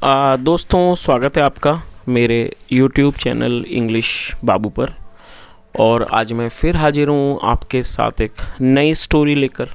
दोस्तों, स्वागत है आपका मेरे YouTube चैनल इंग्लिश बाबू पर। और आज मैं फिर हाजिर हूँ आपके साथ एक नई स्टोरी लेकर।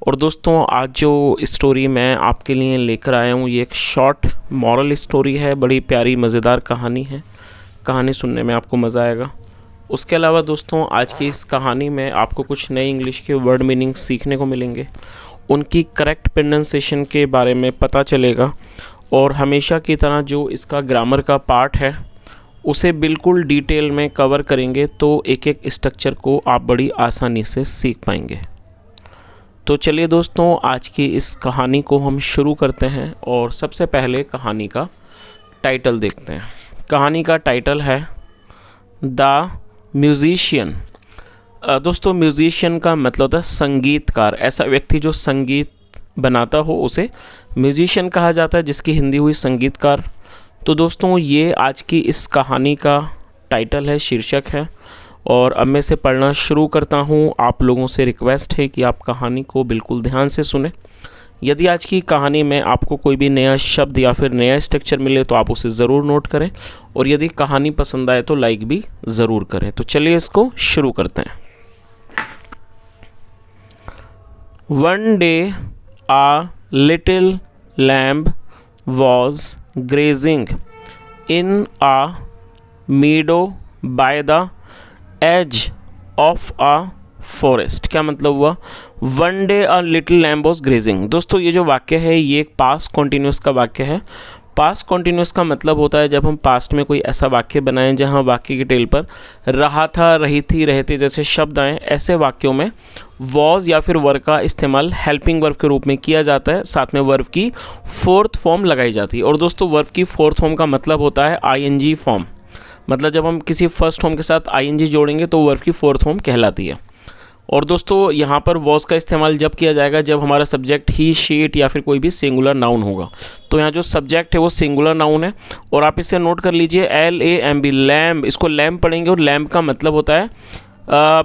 और दोस्तों, आज जो स्टोरी मैं आपके लिए लेकर आया हूँ ये एक शॉर्ट मॉरल स्टोरी है। बड़ी प्यारी मज़ेदार कहानी है। कहानी सुनने में आपको मज़ा आएगा। उसके अलावा दोस्तों, आज की इस कहानी में आपको कुछ नए इंग्लिश के वर्ड मीनिंग सीखने को मिलेंगे, उनकी करेक्ट प्रोनाउंसिएशन के बारे में पता चलेगा। और हमेशा की तरह जो इसका ग्रामर का पार्ट है उसे बिल्कुल डिटेल में कवर करेंगे, तो एक एक स्ट्रक्चर को आप बड़ी आसानी से सीख पाएंगे। तो चलिए दोस्तों, आज की इस कहानी को हम शुरू करते हैं। और सबसे पहले कहानी का टाइटल देखते हैं। कहानी का टाइटल है द म्यूजिशियन। दोस्तों, म्यूजिशियन का मतलब होता है संगीतकार। ऐसा व्यक्ति जो संगीत बनाता हो उसे म्यूजिशियन कहा जाता है, जिसकी हिंदी हुई संगीतकार। तो दोस्तों, ये आज की इस कहानी का टाइटल है, शीर्षक है। और अब मैं इसे पढ़ना शुरू करता हूँ। आप लोगों से रिक्वेस्ट है कि आप कहानी को बिल्कुल ध्यान से सुने। यदि आज की कहानी में आपको कोई भी नया शब्द या फिर नया स्ट्रक्चर मिले तो आप उसे ज़रूर नोट करें। और यदि कहानी पसंद आए तो लाइक भी ज़रूर करें। तो चलिए इसको शुरू करते हैं। One day a little lamb was grazing in a meadow by the edge of a forest। क्या मतलब हुआ? One day a little lamb was grazing। दोस्तों, ये जो वाक्य है ये एक पास्ट कॉन्टिन्यूस का वाक्य है। पास्ट कॉन्टिन्यूस का मतलब होता है जब हम पास्ट में कोई ऐसा वाक्य बनाएं जहां वाक्य की टेल पर रहा था, रही थी, रहते जैसे शब्द आए। ऐसे वाक्यों में वॉज या फिर वर्ब का इस्तेमाल हेल्पिंग वर्ब के रूप में किया जाता है। साथ में वर्ब की फोर्थ फॉर्म लगाई जाती है। और दोस्तों, वर्ब की फोर्थ फॉर्म का मतलब होता है आईएनजी फॉर्म। मतलब जब हम किसी फर्स्ट फॉर्म के साथ आईएनजी जोड़ेंगे तो वर्ब की फोर्थ फॉर्म कहलाती है। और दोस्तों, यहाँ पर वॉज का इस्तेमाल जब किया जाएगा जब हमारा सब्जेक्ट ही, शी, इट या फिर कोई भी सिंगुलर नाउन होगा। तो यहाँ जो सब्जेक्ट है वो सिंगुलर नाउन है। और आप इसे नोट कर लीजिए, LAMB, लैम्ब। इसको लैम्ब पढ़ेंगे। और लैम्ब का मतलब होता है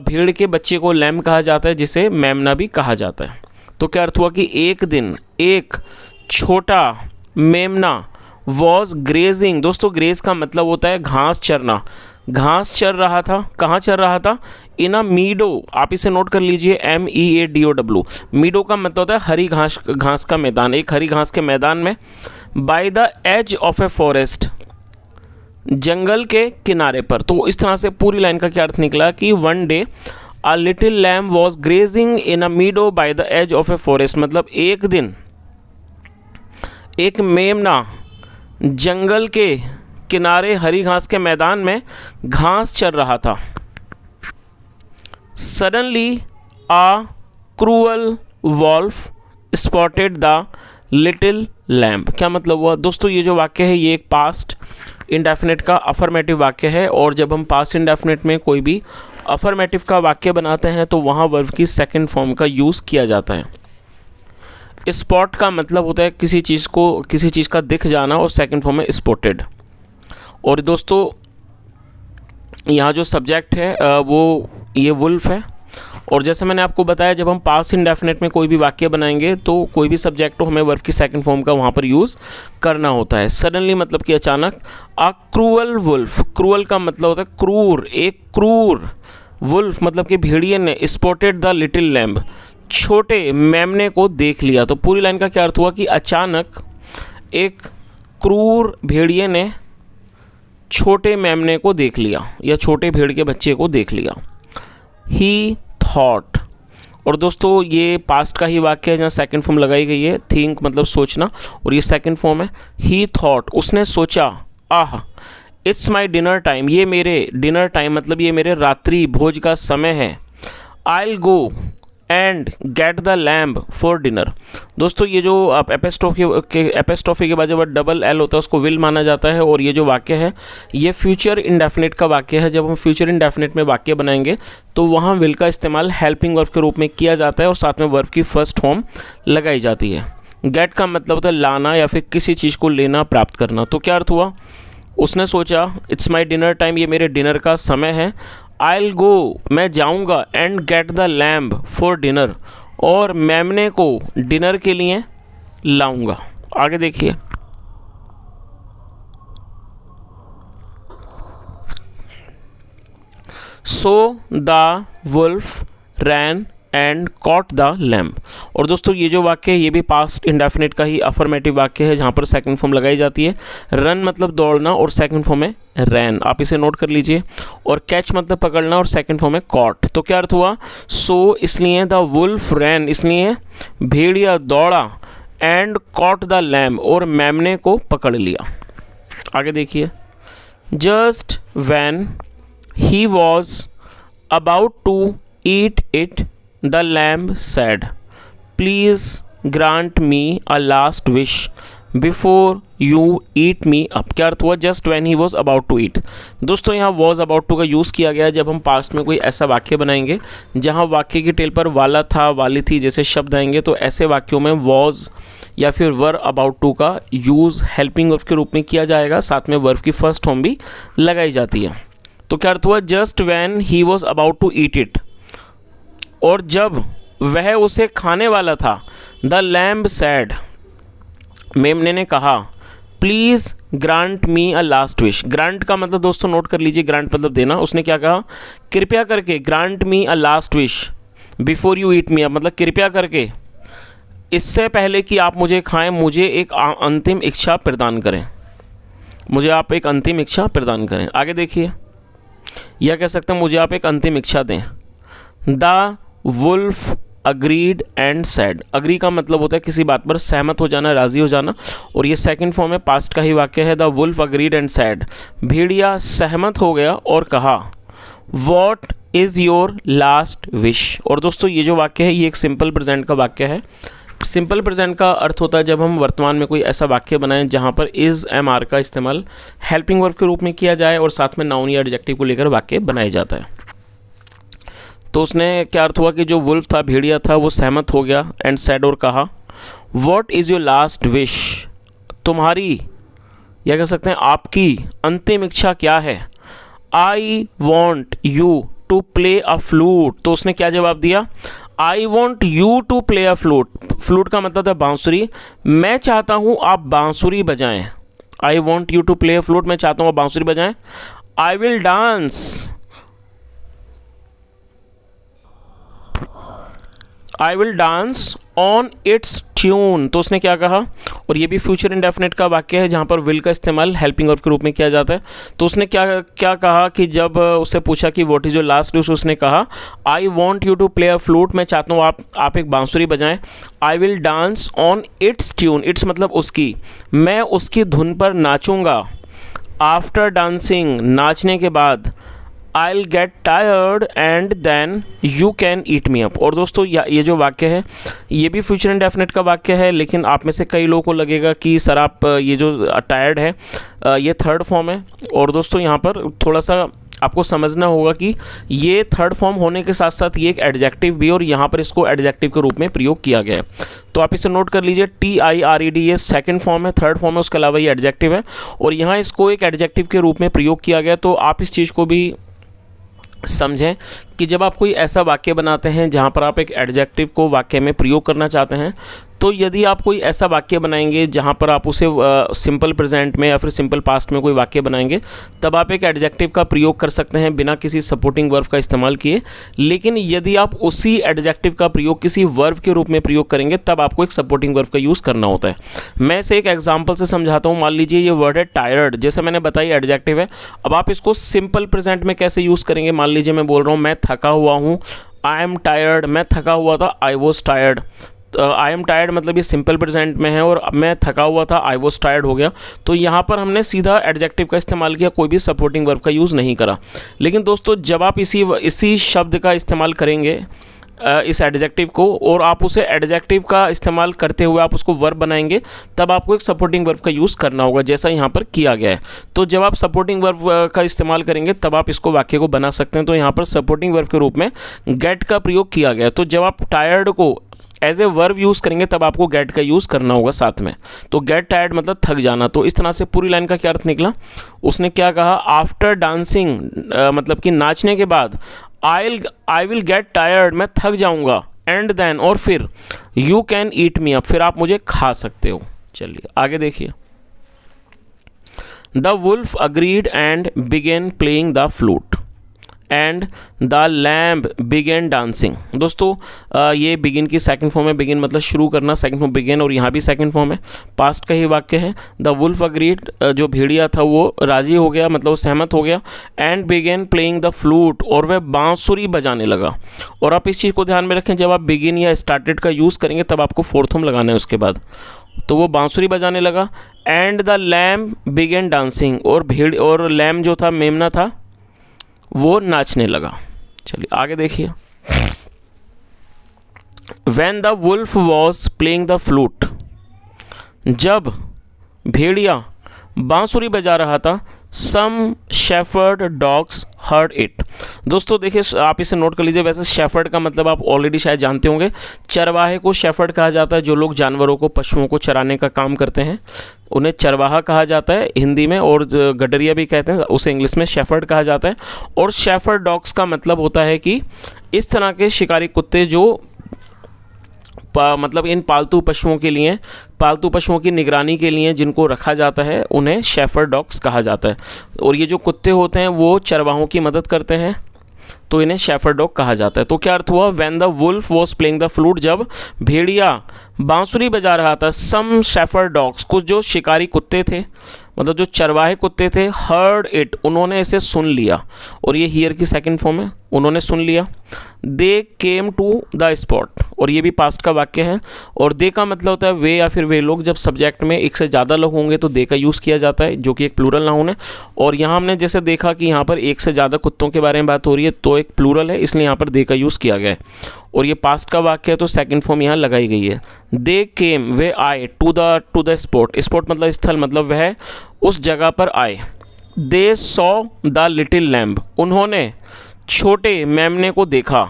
भेड़ के बच्चे को लैम्ब कहा जाता है, जिसे मेमना भी कहा जाता है। तो क्या अर्थ हुआ कि एक दिन एक छोटा मेमना वॉज ग्रेजिंग। दोस्तों, ग्रेज का मतलब होता है घास चरना। घास चर रहा था। कहाँ चर रहा था? इन अ मीडो। आप इसे नोट कर लीजिए, MEADOW। मीडो का मतलब होता है हरी घास का मैदान। एक हरी घास के मैदान में। By the edge of a forest, जंगल के किनारे पर। तो इस तरह से पूरी लाइन का क्या अर्थ निकला कि one day a little lamb was grazing in a meadow by the edge of a forest. मतलब एक दिन एक मेमना जंगल के किनारे हरी घास के मैदान में घास चर रहा था। Suddenly a cruel wolf spotted the little lamb. क्या मतलब हुआ? दोस्तों, ये जो वाक्य है ये एक पास्ट इंडेफिनिट का अफर्मेटिव वाक्य है। और जब हम पास्ट इंडेफिनिट में कोई भी अफर्मेटिव का वाक्य बनाते हैं तो वहाँ वर्ब की सेकंड फॉर्म का यूज़ किया जाता है। स्पॉट का मतलब होता है किसी चीज़ का दिख जाना, और सेकंड फॉर्म में स्पॉटेड। और दोस्तों, यहाँ जो सब्जेक्ट है वो ये वुल्फ है। और जैसे मैंने आपको बताया, जब हम पास्ट इंडेफिनिट में कोई भी वाक्य बनाएंगे तो कोई भी सब्जेक्ट हो, हमें वर्ब की सेकंड फॉर्म का वहाँ पर यूज़ करना होता है। सडनली मतलब कि अचानक। अ क्रूअल वुल्फ, क्रूअल का मतलब होता है क्रूर। एक क्रूर वुल्फ मतलब कि भेड़िए ने स्पॉटेड द लिटिल लैम्ब, छोटे मेमने को देख लिया। तो पूरी लाइन का क्या अर्थ हुआ कि अचानक एक क्रूर भेड़िए ने छोटे मेमने को देख लिया या छोटे भेड़ के बच्चे को देख लिया। ही थॉट। और दोस्तों, ये पास्ट का ही वाक्य है जहाँ सेकंड फॉर्म लगाई गई है। थिंक मतलब सोचना, और ये सेकंड फॉर्म है। ही थॉट, उसने सोचा। आह, इट्स माई डिनर टाइम, ये मेरे डिनर टाइम मतलब ये मेरे रात्रि भोज का समय है। I will go and get the lamb for dinner. दोस्तों, ये जो आप एपेस्ट्रॉफी के बाद जब डबल एल होता है उसको विल माना जाता है। और ये जो वाक्य है ये फ्यूचर इंडेफिनिट का वाक्य है। जब हम फ्यूचर इंडेफिनिट में वाक्य बनाएंगे तो वहाँ विल का इस्तेमाल हेल्पिंग वर्ब के रूप में किया जाता है और साथ में वर्ब की फर्स्ट फॉर्म लगाई जाती है। गेट का मतलब होता है लाना या फिर किसी चीज़ को लेना, प्राप्त करना। तो क्या अर्थ हुआ? उसने सोचा, इट्स माई डिनर टाइम, ये मेरे डिनर का समय है। आई विल गो, मैं जाऊँगा, and get the lamb for dinner, और मेमने को डिनर के लिए लाऊंगा। आगे देखिए, so the wolf ran and caught the lamb. और दोस्तों ये जो वाक्य है ये भी पास्ट इंडेफिनिट का ही अफर्मेटिव वाक्य है जहाँ पर सेकंड फॉर्म लगाई जाती है। रन मतलब दौड़ना और सेकंड फॉर्म है रैन, आप इसे नोट कर लीजिए। और कैच मतलब पकड़ना और सेकंड फॉर्म है कॉट। तो क्या अर्थ हुआ? सो इसलिए, द वुल्फ रैन इसलिए भेड़िया दौड़ा, एंड कॉट द लैम्प और मेमने को पकड़ लिया। आगे देखिए, just when he was about to eat it the lamb said, please grant me a last wish before you eat me up. क्या अर्थ हुआ? Just when he was about to eat. दोस्तों यहाँ वॉज अबाउट टू का use किया गया है जब हम पास्ट में कोई ऐसा वाक्य बनाएंगे जहाँ वाक्य की टेल पर वाला था, वाली थी जैसे शब्द आएंगे, तो ऐसे वाक्यों में वॉज या फिर वर अबाउट टू का यूज़ हेल्पिंग वर्ब के रूप में किया जाएगा, साथ में वर्ब की फर्स्ट फॉर्म भी लगाई जाती है। तो क्या अर्थ हुआ? Just when he was about to eat it, और जब वह उसे खाने वाला था, द लैम्प सैड मेमने ने कहा, please grant me a last wish. Grant का मतलब दोस्तों नोट कर लीजिए, ग्रांट मतलब देना। उसने क्या कहा? कृपया करके grant me a last wish before you eat me up, मतलब कृपया करके इससे पहले कि आप मुझे खाएं मुझे एक अंतिम इच्छा प्रदान करें, मुझे आप एक अंतिम इच्छा प्रदान करें। आगे देखिए, या कह सकते हैं मुझे आप एक अंतिम इच्छा दें। The wolf agreed and said. Agree का मतलब होता है किसी बात पर सहमत हो जाना, राज़ी हो जाना, और ये सेकंड फॉर्म है, पास्ट का ही वाक्य है। The wolf agreed and said, भेड़िया सहमत हो गया और कहा, what is your last wish. और दोस्तों ये जो वाक्य है ये एक सिंपल प्रेजेंट का वाक्य है। सिंपल प्रेजेंट का अर्थ होता है जब हम वर्तमान में कोई ऐसा वाक्य बनाएं जहाँ पर इज़ एम आर का इस्तेमाल हेल्पिंग वर्ब के रूप में किया जाए और साथ में नाउन या एडजेक्टिव को लेकर वाक्य बनाया जाता है। तो उसने क्या अर्थ हुआ कि जो वुल्फ था, भेड़िया था, वो सहमत हो गया एंड सैड और कहा, what is your last wish, तुम्हारी या कह सकते हैं आपकी अंतिम इच्छा क्या है। I want you to play a flute. तो उसने क्या जवाब दिया? I want you to play a flute. Flute का मतलब है बांसुरी। मैं चाहता हूँ आप बांसुरी बजाएं। I want you to play a flute, मैं चाहता हूँ आप बांसुरी बजाएं। I will dance, I will dance on its tune. तो उसने क्या कहा? और ये भी फ्यूचर इंडेफिनिट का वाक्य है जहाँ पर विल का इस्तेमाल हेल्पिंग वर्ब के रूप में किया जाता है। तो उसने क्या कहा कि जब उससे पूछा कि what is your last wish, उसने कहा, I want you to play a flute, मैं चाहता हूँ आप एक बांसुरी बजाएं। I will dance on its tune, its मतलब उसकी, मैं उसकी धुन पर नाचूंगा। आफ्टर डांसिंग, नाचने के बाद, I'll get tired and then you can eat me up। और दोस्तों ये जो वाक्य है ये भी फ्यूचर इंडेफिनिट का वाक्य है, लेकिन आप में से कई लोगों को लगेगा कि सर आप ये जो टायर्ड है ये थर्ड फॉर्म है। और दोस्तों यहाँ पर थोड़ा सा आपको समझना होगा कि ये थर्ड फॉर्म होने के साथ साथ ये एक एडजेक्टिव भी, और यहाँ पर इसको एडजेक्टिव के रूप में प्रयोग किया गया है। तो आप इसे नोट कर लीजिए, TIRED ये सेकंड फॉर्म है, थर्ड फॉर्म है, उसके अलावा ये एडजेक्टिव है और यहाँ इसको एक एडजेक्टिव के रूप में प्रयोग किया गया। तो आप इस चीज़ को भी समझें कि जब आप कोई ऐसा वाक्य बनाते हैं जहाँ पर आप एक एडजेक्टिव को वाक्य में प्रयोग करना चाहते हैं, तो यदि आप कोई ऐसा वाक्य बनाएंगे जहाँ पर आप उसे सिंपल प्रेजेंट में या फिर सिंपल पास्ट में कोई वाक्य बनाएंगे, तब आप एक एडजेक्टिव का प्रयोग कर सकते हैं बिना किसी सपोर्टिंग वर्ब का इस्तेमाल किए। लेकिन यदि आप उसी एडजेक्टिव का प्रयोग किसी वर्ब के रूप में प्रयोग करेंगे, तब आपको एक सपोर्टिंग वर्ब का यूज़ करना होता है। मैं इसे एक एग्जाम्पल से समझाता हूँ। मान लीजिए ये वर्ड है टायर्ड, जैसे मैंने बताई एडजेक्टिव है। अब आप इसको सिंपल प्रेजेंट में कैसे यूज़ करेंगे? मान लीजिए मैं बोल रहा हूँ मैं थका हुआ हूँ, आई एम टायर्ड, मैं थका हुआ था, I was tired. I am tired मतलब ये सिंपल प्रेजेंट में है और मैं थका हुआ था, आई वॉज टायर्ड हो गया। तो यहाँ पर हमने सीधा एडजेक्टिव का इस्तेमाल किया, कोई भी सपोर्टिंग वर्ब का यूज़ नहीं करा। लेकिन दोस्तों जब आप इसी शब्द का इस्तेमाल करेंगे इस एडजेक्टिव को, और आप उसे एडजेक्टिव का इस्तेमाल करते हुए आप उसको वर्ब बनाएंगे, तब आपको एक सपोर्टिंग वर्ब का यूज़ करना होगा, जैसा यहाँ पर किया गया है। तो जब आप सपोर्टिंग वर्ब का इस्तेमाल करेंगे तब आप इसको वाक्य को बना सकते हैं। तो यहाँ पर सपोर्टिंग वर्ब के रूप में गेट का प्रयोग किया गया है। तो जब आप टायर्ड को एज ए वर्ब यूज़ करेंगे तब आपको गेट का यूज़ करना होगा साथ में। तो गेट टायर्ड मतलब थक जाना। तो इस तरह से पूरी लाइन का क्या अर्थ निकला? उसने क्या कहा? आफ्टर डांसिंग मतलब कि नाचने के बाद, आई विल गेट टायर्ड, मैं थक जाऊंगा, एंड देन और फिर, you can eat me up, फिर आप मुझे खा सकते हो। चलिए आगे देखिए, the wolf agreed and began playing the flute and the lamb began dancing. दोस्तों ये बिगिन की सेकंड फॉर्म है, बिगिन मतलब शुरू करना, सेकंड फॉर्म बिगिन, और यहाँ भी सेकंड फॉर्म है, पास्ट का ही वाक्य है। द वुल्फ अग्रीड, जो भेड़िया था वो राजी हो गया, मतलब वो सहमत हो गया, and began playing the flute, और वह बांसुरी बजाने लगा। और आप इस चीज़ को ध्यान में रखें, जब आप बिगिन या स्टार्टेड का यूज़ करेंगे तब आपको फोर्थ फॉर्म लगाना है उसके बाद। तो वो बांसुरी बजाने लगा, and the lamb began dancing, और भेड़ और लैम्ब जो था, मेमना था, वो नाचने लगा। चलिए आगे देखिए। When the wolf was playing the flute, जब भेड़िया बांसुरी बजा रहा था, some shepherd dogs heard it। दोस्तों देखिए, आप इसे नोट कर लीजिए। वैसे शेफर्ड का मतलब आप ऑलरेडी शायद जानते होंगे, चरवाहे को शेफर्ड कहा जाता है। जो लोग जानवरों को, पशुओं को चराने का काम करते हैं उन्हें चरवाहा कहा जाता है हिंदी में, और गडरिया भी कहते हैं, उसे इंग्लिश में शेफर्ड कहा जाता है। और शेफर्ड डॉग्स का मतलब होता है कि इस तरह के शिकारी कुत्ते जो मतलब इन पालतू पशुओं के लिए, पालतू पशुओं की निगरानी के लिए जिनको रखा जाता है, उन्हें शेफर्ड डॉग्स कहा जाता है। और ये जो कुत्ते होते हैं वो चरवाहों की मदद करते हैं, तो इन्हें शेफर्ड डॉग कहा जाता है। तो क्या अर्थ हुआ, when the wolf was playing the flute, जब भेड़िया बांसुरी बजा रहा था, सम शेफर्ड डॉग्स, कुछ जो शिकारी कुत्ते थे, मतलब जो चरवाहे कुत्ते थे, हर्ड इट, उन्होंने इसे सुन लिया। और ये हियर की सेकंड फॉर्म है, उन्होंने सुन लिया। दे केम टू द स्पॉट, और ये भी पास्ट का वाक्य है। और दे का मतलब होता है वे या फिर वे लोग। जब सब्जेक्ट में एक से ज़्यादा लोग होंगे तो दे का यूज़ किया जाता है, जो कि एक प्लूरल नाउन है। और यहाँ हमने जैसे देखा कि यहाँ पर एक से ज़्यादा कुत्तों के बारे में बात हो रही है, तो एक प्लूरल है, इसलिए यहाँ पर दे का यूज़ किया गया है। और ये पास्ट का वाक्य है, तो सेकंड फॉर्म यहाँ लगाई गई है। दे केम, वे आए, टू द स्पॉट, स्पॉट मतलब स्थल, मतलब वह उस जगह पर आए। दे सॉ द लिटिल लैम्ब, उन्होंने छोटे मेमने को देखा।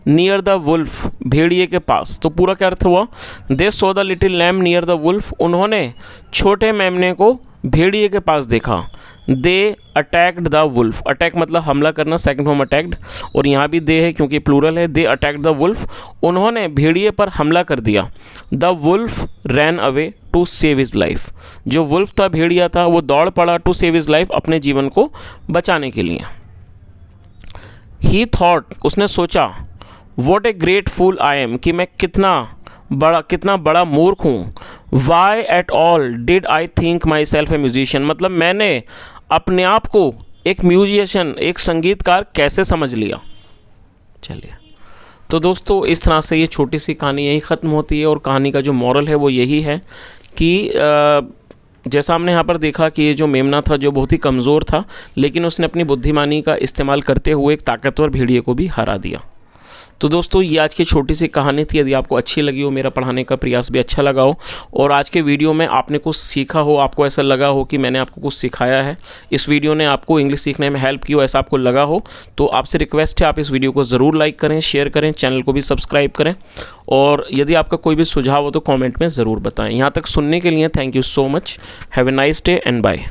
नियर द वुल्फ, भेड़िए के पास। तो पूरा क्या अर्थ हुआ, they saw the little lamb near the wolf, उन्होंने छोटे मेमने को भेड़िए के पास देखा। They attacked the wolf, attack मतलब हमला करना, सेकंड फॉर्म अटैक्ड, और यहाँ भी दे है क्योंकि प्लूरल है। दे अटैक्ड द वुल्फ, उन्होंने भेड़िए पर हमला कर दिया। The wolf ran away to save his life, जो वुल्फ था, भेड़िया था, वो दौड़ पड़ा टू सेव हिज लाइफ, अपने जीवन को बचाने के लिए। ही थॉट, उसने सोचा, what a great fool I am, कि मैं कितना बड़ा मूर्ख हूँ। Why at all did I think myself a musician, मतलब मैंने अपने आप को एक म्यूजिशियन, एक संगीतकार कैसे समझ लिया। चलिए, तो दोस्तों इस तरह से ये छोटी सी कहानी यही ख़त्म होती है। और कहानी का जो मॉरल है वो यही है कि जैसा हमने यहाँ पर देखा कि ये जो मेमना था, जो बहुत ही कमज़ोर था, लेकिन उसने अपनी बुद्धिमानी का इस्तेमाल करते हुए एक ताकतवर भेड़िए को भी हरा दिया। तो दोस्तों ये आज की छोटी सी कहानी थी। यदि आपको अच्छी लगी हो, मेरा पढ़ाने का प्रयास भी अच्छा लगा हो, और आज के वीडियो में आपने कुछ सीखा हो, आपको ऐसा लगा हो कि मैंने आपको कुछ सिखाया है, इस वीडियो ने आपको इंग्लिश सीखने में हेल्प की हो, ऐसा आपको लगा हो, तो आपसे रिक्वेस्ट है आप इस वीडियो को ज़रूर लाइक करें, शेयर करें, चैनल को भी सब्सक्राइब करें। और यदि आपका कोई भी सुझाव हो तो कॉमेंट में ज़रूर बताएँ। यहाँ तक सुनने के लिए thank you so much. Have a nice day and bye.